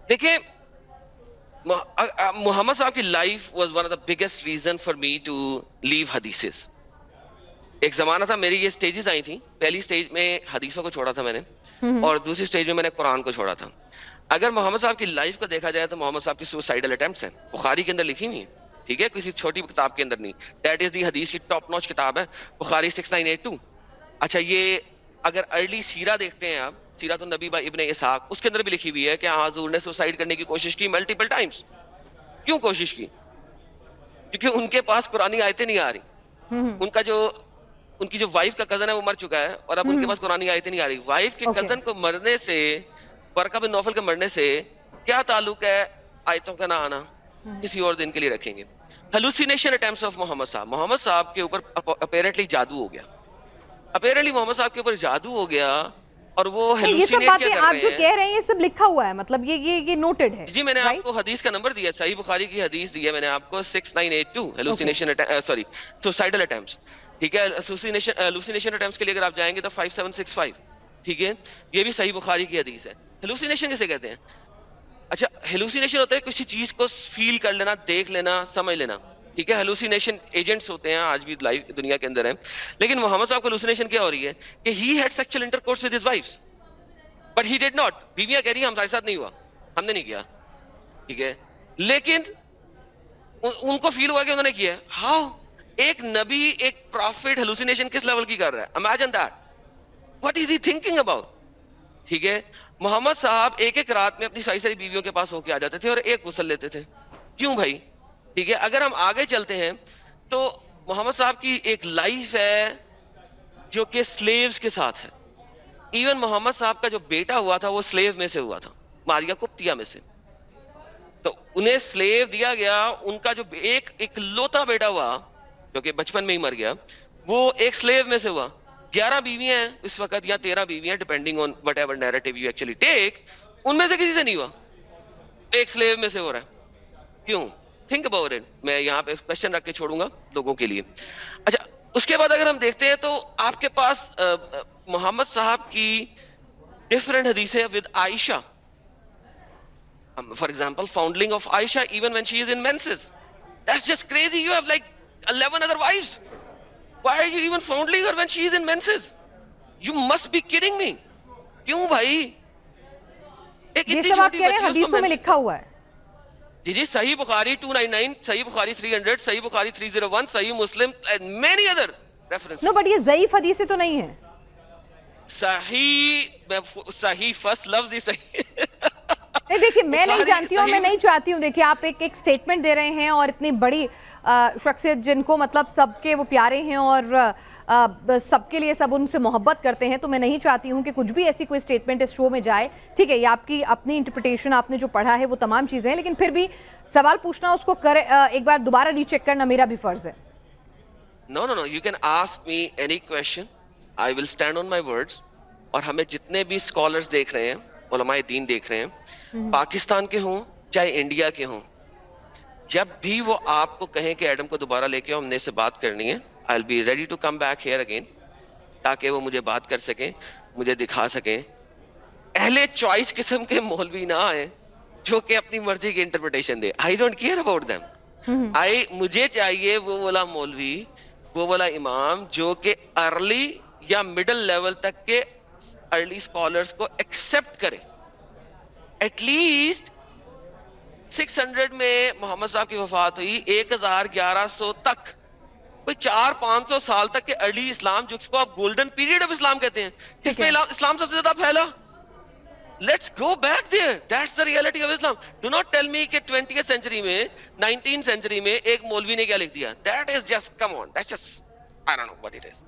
دیکھیں محمد صاحب کی life was one of the biggest reason for me to leave حدیثز. ایک زمانہ تھا میری یہ سٹیجز آئی تھیں. پہلی سٹیج میں حدیثوں کو چھوڑا تھا میں نے, اور دوسری سٹیج میں میں نے قرآن کو چھوڑا تھا. اگر محمد صاحب کی لائف کو دیکھا جائے تو محمد صاحب کی سوسائڈل اٹیمپٹس ہیں, بخاری کے اندر لکھی ہوئی ہیں, ٹھیک ہے, کسی چھوٹی کتاب کے اندر نہیں. دیٹ از دی حدیث کی ٹاپ نوچ کتاب ہے بخاری 6982. اچھا, یہ اگر ارلی سیرہ دیکھتے ہیں آپ, سیرۃ النبی با ابن اسحاق, اس کے اندر بھی لکھی ہوئی ہے کہ حضور نے سوسائڈ کرنے کی کوشش کی ملٹیپل ٹائمز. کیوں کوشش کی؟ کیونکہ ان کے پاس قرآنی آیتیں نہیں آ رہی. ان کی جو وائف کا کزن ہے وہ مر چکا ہے, اور اب ان کے پاس قرآنی آیتیں نہیں آ رہی. وائف کے کزن کو مرنے سے, ورقہ بن نوفل کے مرنے سے کیا تعلق ہے آیتوں کا نہ آنا؟ کسی اور دن کے لیے رکھیں گے. ہلوسینیشن اٹیمپٹس آف محمد صاحب. محمد صاحب کے اوپر اپیرنٹلی جادو ہو گیا. اپیرنٹلی محمد صاحب کے اوپر جادو ہو گیا, اور وہ یہ سب باتیں آپ جو کہہ رہے ہیں یہ سب لکھا ہوا ہے, مطلب یہ نوٹڈ ہے. جی, میں نے آپ کو حدیث کا نمبر دیا, صحیح بخاری کی حدیث دی ہے میں نے آپ کو 6982 ہیلوسینیشن سوری سوسائڈل اٹیمپٹس, ٹھیک ہے. ہیلوسینیشن اٹیمپٹس کے لیے اگر آپ جائیں گے تو 5765, ٹھیک ہے, یہ بھی صحیح بخاری کی حدیث ہے. ہیلوسینیشن کسے کہتے ہیں؟ اچھا, ہیلوسینیشن ہوتا ہے کسی چیز کو فیل کر لینا, دیکھ لینا, سمجھ لینا, ٹھیک ہے. ہیلوسینیشن ایجنٹس ہوتے ہیں آج بھی لائف دنیا کے اندر ہیں. لیکن محمد صاحب کو ہیلوسینیشن کیا ہو رہی ہے کہ he had sexual intercourse with his wives but he did not. بیویاں کہہ رہی ہیں ہمارے ساتھ نہیں ہوا, ہم نے نہیں کیا, ٹھیک ہے, لیکن ان کو فیل ہوا کہ انہوں نے کیا. ہاؤ ایک نبی, ایک پروفٹ ہیلوسینیشن کس لیول کی کر رہا ہے؟ Imagine that, what is he thinking about, ٹھیک ہے. محمد صاحب ایک ایک رات میں اپنی ساری بیویوں کے پاس ہو کے آ جاتے تھے اور ایک غسل لیتے تھے. کیوں بھائی؟ ٹھیک ہے. اگر ہم آگے چلتے ہیں تو محمد صاحب کی ایک لائف ہے جو کہ سلیوز کے ساتھ ہے. ایون محمد صاحب کا جو بیٹا ہوا تھا وہ سلیو میں سے ہوا تھا, ماریا کپتیا میں سے. تو انہیں سلیو دیا گیا. ان کا جو ایک لوتا بیٹا ہوا جو کہ بچپن میں ہی مر گیا, وہ ایک سلیو میں سے ہوا. 11 بیویاں ہیں اس وقت یا 13 بیویاں, depending on whatever narrative you actually take. ان میں سے کسی سے نہیں ہوا, ایک سلیو میں سے ہو رہا ہے. کیوں؟ Think about it. میں یہاں پہ کوشچن رکھ کے چھوڑوں گا لوگوں کے لیے. اچھا, اس کے بعد اگر ہم دیکھتے ہیں تو آپ کے پاس محمد صاحب کی ڈفرنٹ حدیثیں with Aisha. For example, fondling of Aisha even when she is in menses. That's just crazy. You have like 11 other wives. Why are you even fondling her when she is in menses? You must be kidding me. کیوں بھائی؟ یہ سب آپ کہہ رہے ہیں حدیثوں میں لکھا ہوا ہے. جی, صحیح بخاری 299, صحیح بخاری 300, صحیح بخاری 301, صحیح مسلم and many other references. No, but یہ ضعیف حدیثیں تو نہیں ہیں. صحیح فرسٹ لفظ ہی صحیح. نہیں دیکھیے, میں نہیں جانتی ہوں, میں نہیں چاہتی ہوں. دیکھیے آپ ایک سٹیٹمنٹ دے رہے ہیں, اور اتنی بڑی شخصیت جن کو مطلب سب کے وہ پیارے ہیں اور سب کے لیے سب ان سے محبت کرتے ہیں, تو میں نہیں چاہتی ہوں کہ کچھ بھی ایسی کوئی سٹیٹمنٹ اس شو میں جائے. ٹھیک ہے, یہ آپ کی اپنی انٹرپریٹیشن, آپ نے جو پڑھا ہے وہ تمام چیزیں ہیں, لیکن پھر بھی سوال پوچھنا, اس کو ایک بار دوبارہ ری چیک کرنا میرا بھی فرض ہے. No, you can ask me any question. I will stand on my words. اور ہمیں جتنے بھی اسکالرز دیکھ رہے ہیں, علماء دین دیکھ رہے ہیں, پاکستان کے ہوں چاہے انڈیا کے ہوں, جب بھی وہ آپ کو کہیں کہ ایڈم کو دوبارہ لے کے ہم نے اس سے بات کرنی ہے, I'll be ready to come back here again, تاکہ وہ مجھے بات کر سکیں, مجھے دکھا سکیں. اہل چوائس قسم کے مولوی نہ آئے جو کہ اپنی مرضی کی interpretation they. I don't care about them. مجھے چاہیے وہ والا مولوی, وہ والا امام جو کہ ارلی یا مڈل لیول تک کے ارلی اسکالرز کو ایکسپٹ کرے. ایٹ لیسٹ 600 میں محمد صاحب کی وفات ہوئی, 1100 تک, کوئی 400-500 سال تک کے ارلی اسلام, جس کو آپ گولڈن پیریڈ آف اسلام کہتے ہیں, جس میں اسلام سب سے زیادہ پھیلا. Let's go back there. That's the reality of Islam. Do not tell me کہ 20th century میں, 19th century میں ایک مولوی نے کیا لکھ دیا. That is just, come on, that's just, I don't know what it is.